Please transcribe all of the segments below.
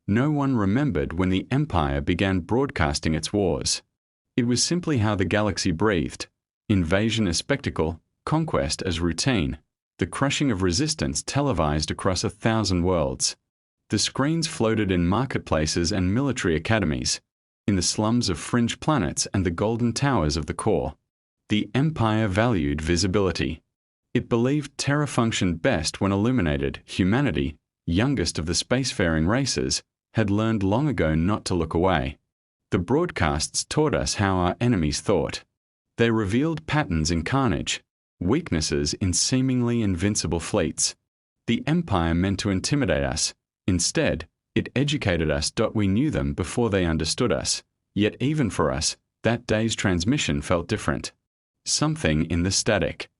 No one remembered when the Empire began broadcasting its wars. It was simply how the galaxy breathed. Invasion as spectacle, conquest as routine, the crushing of resistance televised across 1,000 worlds. The screens floated in marketplaces and military academies, in the slums of fringe planets and the golden towers of the core. The Empire valued visibility. It believed terror functioned best when illuminated. Humanity, youngest of the spacefaring races, had learned long ago not to look away. The broadcasts taught us how our enemies thought. They revealed patterns in carnage, weaknesses in seemingly invincible fleets. The Empire meant to intimidate us. Instead, it educated us. We knew them before they understood us. Yet even for us, that day's transmission felt different. Something in the static.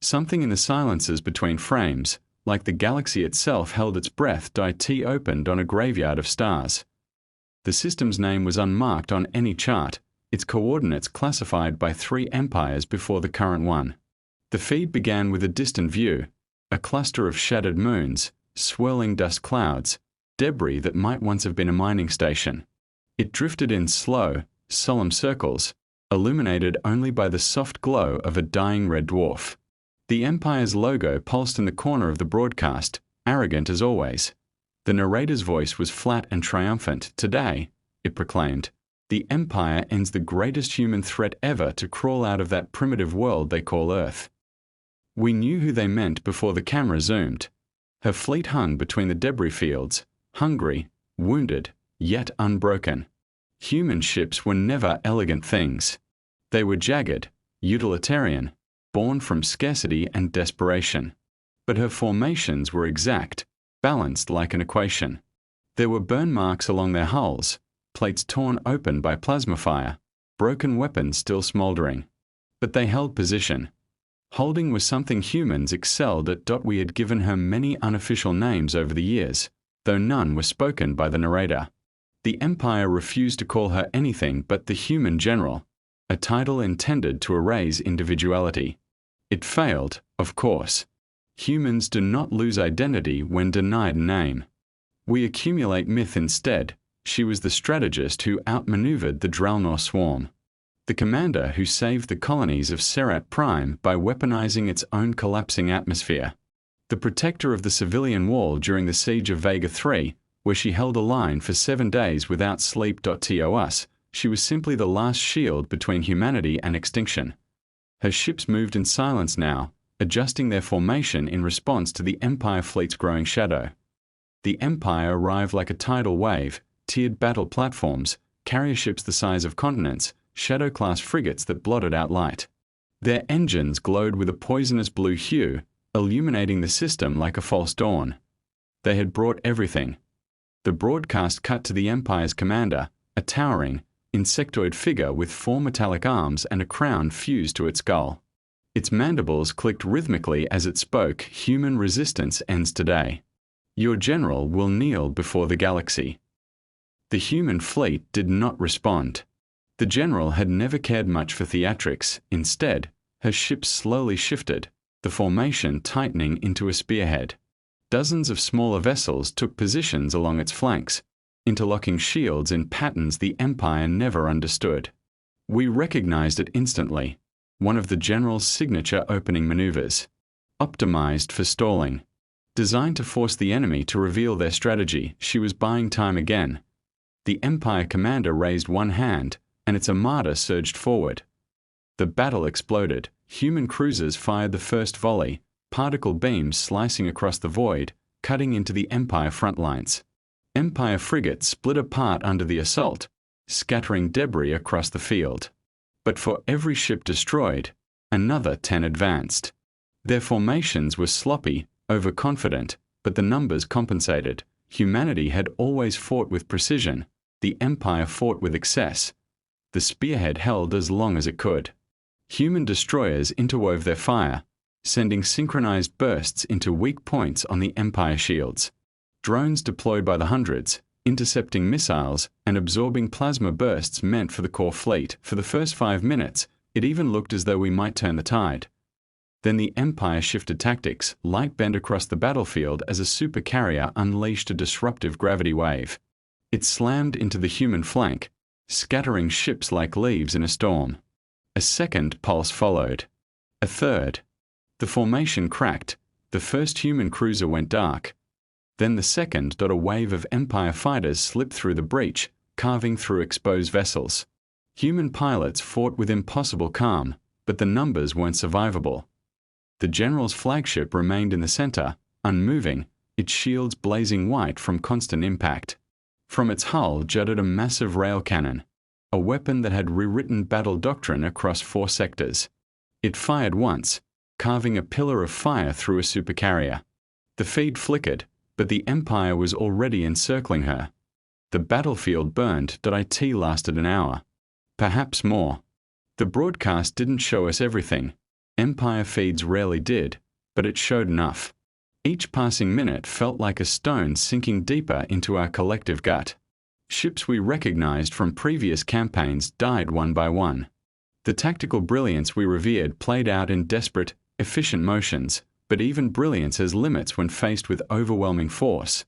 Something in the silences between frames, like the galaxy itself held its breath. T opened on a graveyard of stars. The system's name was unmarked on any chart, its coordinates classified by 3 empires before the current one. The feed began with a distant view, a cluster of shattered moons, swirling dust clouds, debris that might once have been a mining station. It drifted in slow, solemn circles, illuminated only by the soft glow of a dying red dwarf. The Empire's logo pulsed in the corner of the broadcast, arrogant as always. The narrator's voice was flat and triumphant. Today, it proclaimed, the Empire ends the greatest human threat ever to crawl out of that primitive world they call Earth. We knew who they meant before the camera zoomed. Her fleet hung between the debris fields, hungry, wounded, yet unbroken. Human ships were never elegant things. They were jagged, utilitarian, born from scarcity and desperation. But her formations were exact, balanced like an equation. There were burn marks along their hulls, plates torn open by plasma fire, broken weapons still smoldering. But they held position. Holding was something humans excelled at. We had given her many unofficial names over the years, though none were spoken by the narrator. The Empire refused to call her anything but the human general, a title intended to erase individuality. It failed, of course. Humans do not lose identity when denied a name. We accumulate myth instead. She was the strategist who outmaneuvered the Dralnor swarm. The commander who saved the colonies of Serat Prime by weaponizing its own collapsing atmosphere. The protector of the civilian wall during the siege of Vega 3, where she held a line for 7 days without sleep. To us, she was simply the last shield between humanity and extinction. Her ships moved in silence now, adjusting their formation in response to the Empire fleet's growing shadow. The Empire arrived like a tidal wave, tiered battle platforms, carrier ships the size of continents, shadow-class frigates that blotted out light. Their engines glowed with a poisonous blue hue, illuminating the system like a false dawn. They had brought everything. The broadcast cut to the Empire's commander, a towering, insectoid figure with 4 metallic arms and a crown fused to its skull. Its mandibles clicked rhythmically as it spoke. Human resistance ends today. Your general will kneel before the galaxy. The human fleet did not respond. The general had never cared much for theatrics. Instead, her ships slowly shifted, the formation tightening into a spearhead. Dozens of smaller vessels took positions along its flanks, interlocking shields in patterns the Empire never understood. We recognized it instantly, one of the general's signature opening maneuvers. Optimized for stalling. Designed to force the enemy to reveal their strategy, she was buying time again. The Empire commander raised one hand, and its armada surged forward. The battle exploded. Human cruisers fired the first volley, particle beams slicing across the void, cutting into the Empire front lines. Empire frigates split apart under the assault, scattering debris across the field. But for every ship destroyed, another 10 advanced. Their formations were sloppy, overconfident, but the numbers compensated. Humanity had always fought with precision. The Empire fought with excess. The spearhead held as long as it could. Human destroyers interwove their fire, sending synchronized bursts into weak points on the Empire shields. Drones deployed by the hundreds, intercepting missiles and absorbing plasma bursts meant for the core fleet. For the first 5 minutes, it even looked as though we might turn the tide. Then the Empire shifted tactics. Light bent across the battlefield as a supercarrier unleashed a disruptive gravity wave. It slammed into the human flank, scattering ships like leaves in a storm. A second pulse followed. A third. The formation cracked. The first human cruiser went dark. Then the second. A wave of Empire fighters slipped through the breach, carving through exposed vessels. Human pilots fought with impossible calm, but the numbers weren't survivable. The general's flagship remained in the center, unmoving, its shields blazing white from constant impact. From its hull jutted a massive rail cannon, a weapon that had rewritten battle doctrine across 4 sectors. It fired once, carving a pillar of fire through a supercarrier. The feed flickered, but the Empire was already encircling her. The battlefield burned. It lasted an hour. Perhaps more. The broadcast didn't show us everything. Empire feeds rarely did, but it showed enough. Each passing minute felt like a stone sinking deeper into our collective gut. Ships we recognized from previous campaigns died one by one. The tactical brilliance we revered played out in desperate, efficient motions, but even brilliance has limits when faced with overwhelming force.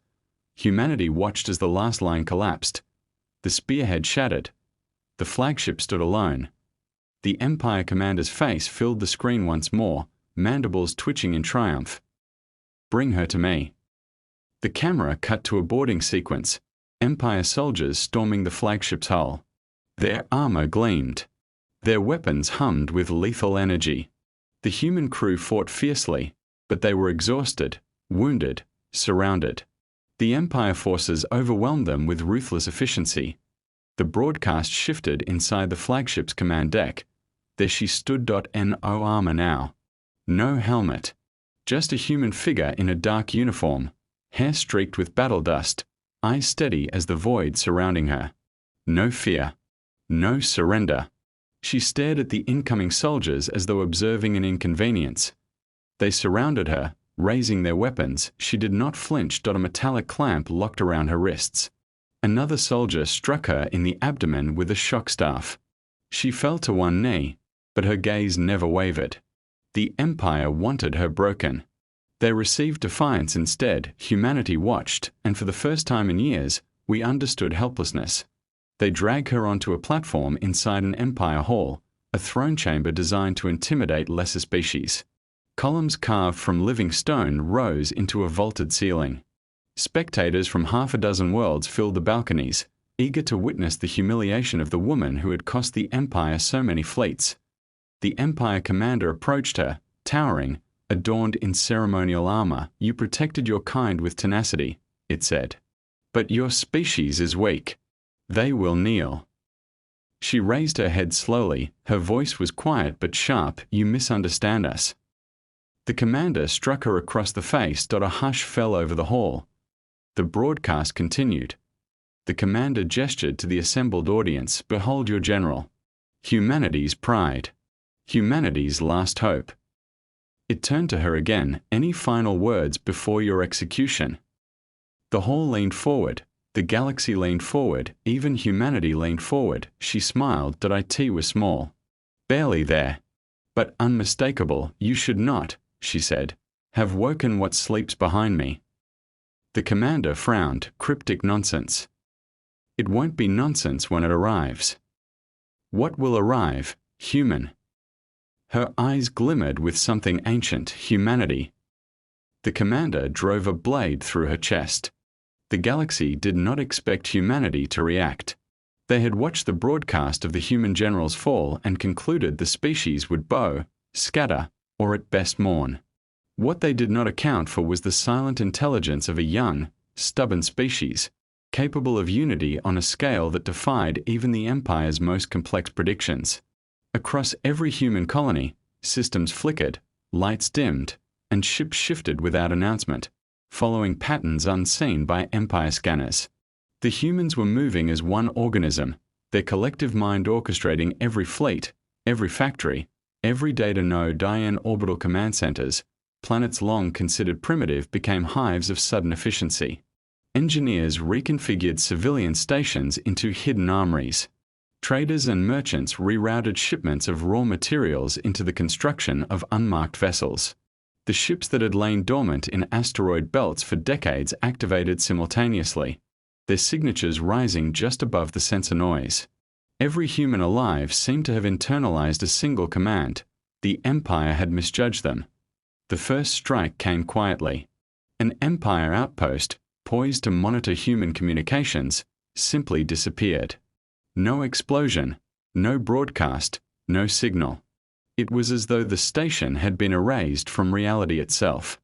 Humanity watched as the last line collapsed. The spearhead shattered. The flagship stood alone. The Empire commander's face filled the screen once more, mandibles twitching in triumph. "Bring her to me." The camera cut to a boarding sequence. Empire soldiers storming the flagship's hull. Their armor gleamed. Their weapons hummed with lethal energy. The human crew fought fiercely, but they were exhausted, wounded, surrounded. The Empire forces overwhelmed them with ruthless efficiency. The broadcast shifted inside the flagship's command deck. There she stood. No armor now. No helmet. Just a human figure in a dark uniform, hair streaked with battle dust, eyes steady as the void surrounding her. No fear. No surrender. She stared at the incoming soldiers as though observing an inconvenience. They surrounded her, raising their weapons. She did not flinch. A metallic clamp locked around her wrists. Another soldier struck her in the abdomen with a shock staff. She fell to one knee, but her gaze never wavered. The Empire wanted her broken. They received defiance instead. Humanity watched, and for the first time in years, we understood helplessness. They dragged her onto a platform inside an Empire hall, a throne chamber designed to intimidate lesser species. Columns carved from living stone rose into a vaulted ceiling. Spectators from half a dozen worlds filled the balconies, eager to witness the humiliation of the woman who had cost the Empire so many fleets. The Empire commander approached her, towering, adorned in ceremonial armor. "You protected your kind with tenacity," it said. "But your species is weak. They will kneel." She raised her head slowly. Her voice was quiet but sharp. "You misunderstand us." The commander struck her across the face. A hush fell over the hall. The broadcast continued. The commander gestured to the assembled audience. "Behold your general. Humanity's pride. Humanity's last hope." It turned to her again. "Any final words before your execution?" The hall leaned forward. The galaxy leaned forward. Even humanity leaned forward. She smiled. It was small. Barely there. But unmistakable. "You should not," she said, "have woken what sleeps behind me." The commander frowned. "Cryptic nonsense." "It won't be nonsense when it arrives." "What will arrive? Human." Her eyes glimmered with something ancient. "Humanity." The commander drove a blade through her chest. The galaxy did not expect humanity to react. They had watched the broadcast of the human general's fall and concluded the species would bow, scatter, or at best mourn. What they did not account for was the silent intelligence of a young, stubborn species, capable of unity on a scale that defied even the Empire's most complex predictions. Across every human colony, systems flickered, lights dimmed, and ships shifted without announcement, following patterns unseen by Empire scanners. The humans were moving as one organism, their collective mind orchestrating every fleet, every factory, every data node. In orbital command centers, planets long considered primitive became hives of sudden efficiency. Engineers reconfigured civilian stations into hidden armories. Traders and merchants rerouted shipments of raw materials into the construction of unmarked vessels. The ships that had lain dormant in asteroid belts for decades activated simultaneously. their signatures rising just above the sensor noise. Every human alive seemed to have internalized a single command. The Empire had misjudged them. The first strike came quietly. An Empire outpost, poised to monitor human communications, simply disappeared. No explosion, no broadcast, no signal. It was as though the station had been erased from reality itself.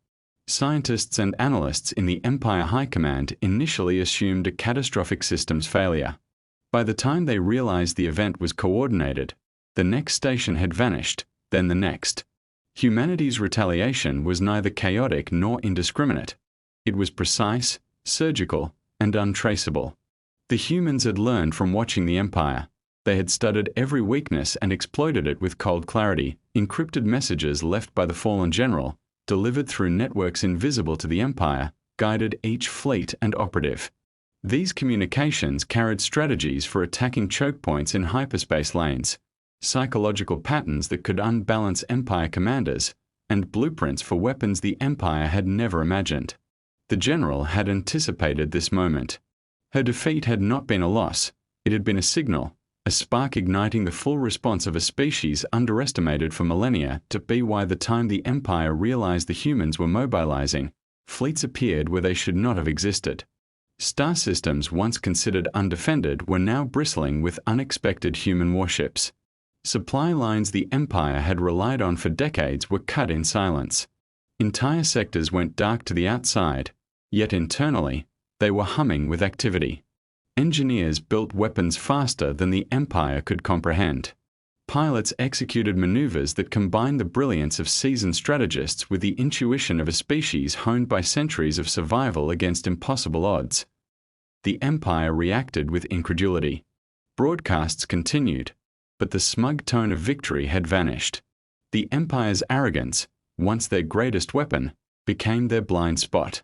Scientists and analysts in the Empire High Command initially assumed a catastrophic systems failure. By the time they realized the event was coordinated, the next station had vanished, then the next. Humanity's retaliation was neither chaotic nor indiscriminate. It was precise, surgical, and untraceable. The humans had learned from watching the Empire. They had studied every weakness and exploited it with cold clarity. Encrypted messages left by the fallen general, delivered through networks invisible to the Empire, guided each fleet and operative. These communications carried strategies for attacking choke points in hyperspace lanes, psychological patterns that could unbalance Empire commanders, and blueprints for weapons the Empire had never imagined. The general had anticipated this moment. Her defeat had not been a loss, it had been a signal, a spark igniting the full response of a species underestimated for millennia. To be why the time the Empire realized the humans were mobilizing, fleets appeared where they should not have existed. Star systems once considered undefended were now bristling with unexpected human warships. Supply lines the Empire had relied on for decades were cut in silence. Entire sectors went dark to the outside, yet internally, they were humming with activity. Engineers built weapons faster than the Empire could comprehend. Pilots executed maneuvers that combined the brilliance of seasoned strategists with the intuition of a species honed by centuries of survival against impossible odds. The Empire reacted with incredulity. Broadcasts continued, but the smug tone of victory had vanished. The Empire's arrogance, once their greatest weapon, became their blind spot.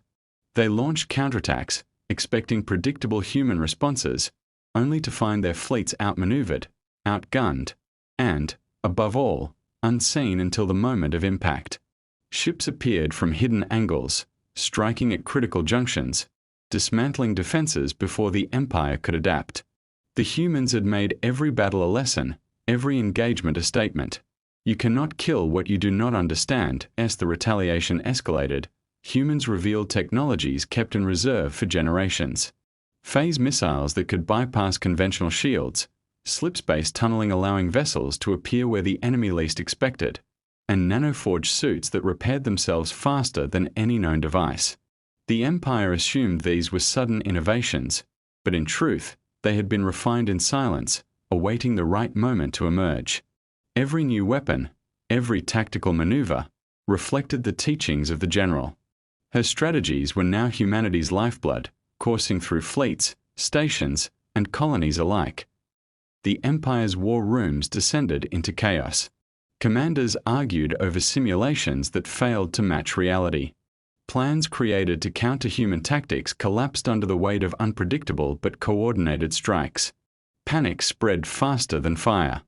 They launched counterattacks, expecting predictable human responses, only to find their fleets outmaneuvered, outgunned, and, above all, unseen until the moment of impact. Ships appeared from hidden angles, striking at critical junctions, dismantling defenses before the Empire could adapt. The humans had made every battle a lesson, every engagement a statement. You cannot kill what you do not understand. As the retaliation escalated, humans revealed technologies kept in reserve for generations. Phase missiles that could bypass conventional shields, slip-space tunneling allowing vessels to appear where the enemy least expected, and nanoforged suits that repaired themselves faster than any known device. The Empire assumed these were sudden innovations, but in truth, they had been refined in silence, awaiting the right moment to emerge. Every new weapon, every tactical maneuver, reflected the teachings of the general. Her strategies were now humanity's lifeblood, coursing through fleets, stations, and colonies alike. The Empire's war rooms descended into chaos. Commanders argued over simulations that failed to match reality. Plans created to counter human tactics collapsed under the weight of unpredictable but coordinated strikes. Panic spread faster than fire.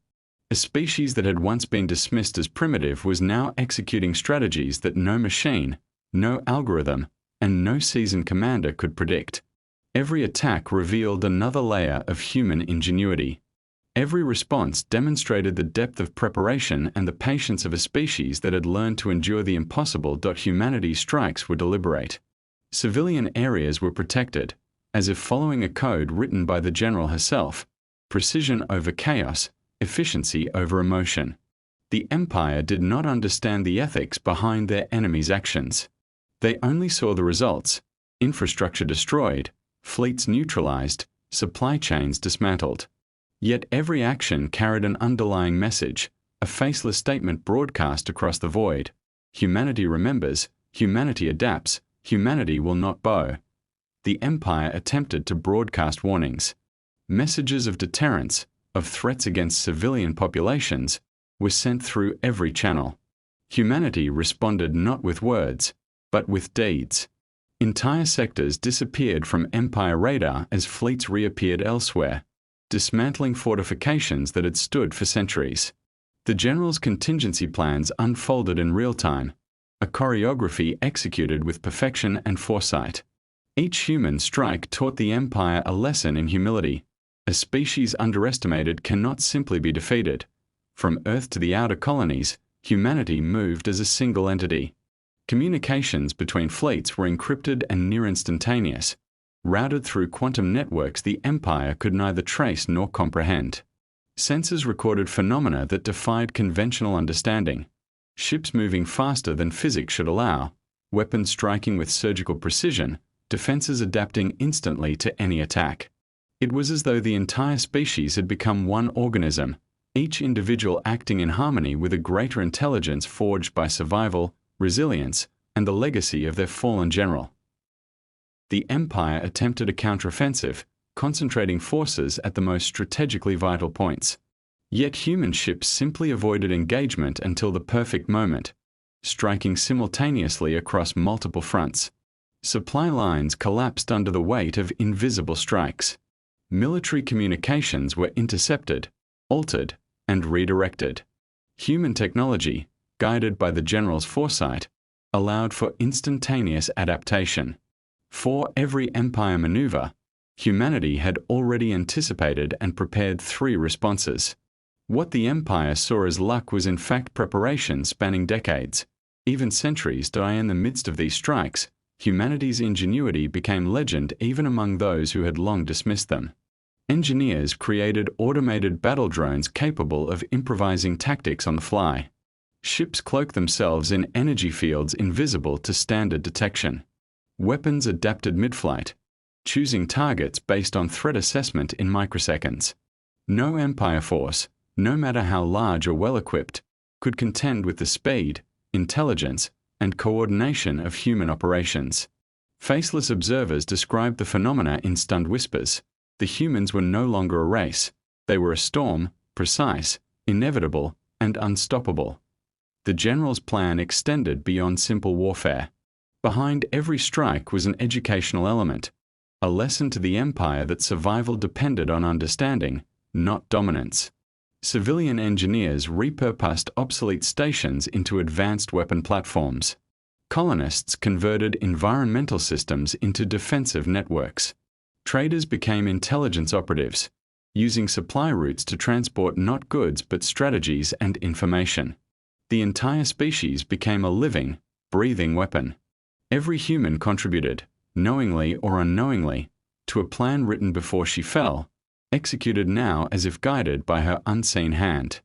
A species that had once been dismissed as primitive was now executing strategies that no machine, no algorithm, and no seasoned commander could predict. Every attack revealed another layer of human ingenuity. Every response demonstrated the depth of preparation and the patience of a species that had learned to endure the impossible. Humanity's strikes were deliberate. Civilian areas were protected, as if following a code written by the general herself: precision over chaos, efficiency over emotion. The Empire did not understand the ethics behind their enemies' actions. They only saw the results: infrastructure destroyed, fleets neutralized, supply chains dismantled. Yet every action carried an underlying message, a faceless statement broadcast across the void. Humanity remembers, humanity adapts, humanity will not bow. The Empire attempted to broadcast warnings. Messages of deterrence, of threats against civilian populations, were sent through every channel. Humanity responded not with words, but with deeds. Entire sectors disappeared from Empire radar as fleets reappeared elsewhere, dismantling fortifications that had stood for centuries. The general's contingency plans unfolded in real time, a choreography executed with perfection and foresight. Each human strike taught the Empire a lesson in humility. A species underestimated cannot simply be defeated. From Earth to the outer colonies, humanity moved as a single entity. Communications between fleets were encrypted and near instantaneous. Routed through quantum networks the Empire could neither trace nor comprehend. Sensors recorded phenomena that defied conventional understanding. Ships moving faster than physics should allow, weapons striking with surgical precision, defenses adapting instantly to any attack. It was as though the entire species had become one organism, each individual acting in harmony with a greater intelligence forged by survival, resilience, and the legacy of their fallen general. The Empire attempted a counteroffensive, concentrating forces at the most strategically vital points. Yet human ships simply avoided engagement until the perfect moment, striking simultaneously across multiple fronts. Supply lines collapsed under the weight of invisible strikes. Military communications were intercepted, altered, and redirected. Human technology, guided by the general's foresight, allowed for instantaneous adaptation. For every Empire maneuver, humanity had already anticipated and prepared 3 responses. What the Empire saw as luck was in fact preparation spanning decades. Even centuries die in the midst of these strikes. Humanity's ingenuity became legend even among those who had long dismissed them. Engineers created automated battle drones capable of improvising tactics on the fly. Ships cloaked themselves in energy fields invisible to standard detection. Weapons adapted mid-flight, choosing targets based on threat assessment in microseconds. No Empire force, no matter how large or well-equipped, could contend with the speed, intelligence, and coordination of human operations. Faceless observers described the phenomena in stunned whispers. The humans were no longer a race. They were a storm, precise, inevitable, and unstoppable. The general's plan extended beyond simple warfare. Behind every strike was an educational element, a lesson to the Empire that survival depended on understanding, not dominance. Civilian engineers repurposed obsolete stations into advanced weapon platforms. Colonists converted environmental systems into defensive networks. Traders became intelligence operatives, using supply routes to transport not goods but strategies and information. The entire species became a living, breathing weapon. Every human contributed, knowingly or unknowingly, to a plan written before she fell, executed now as if guided by her unseen hand.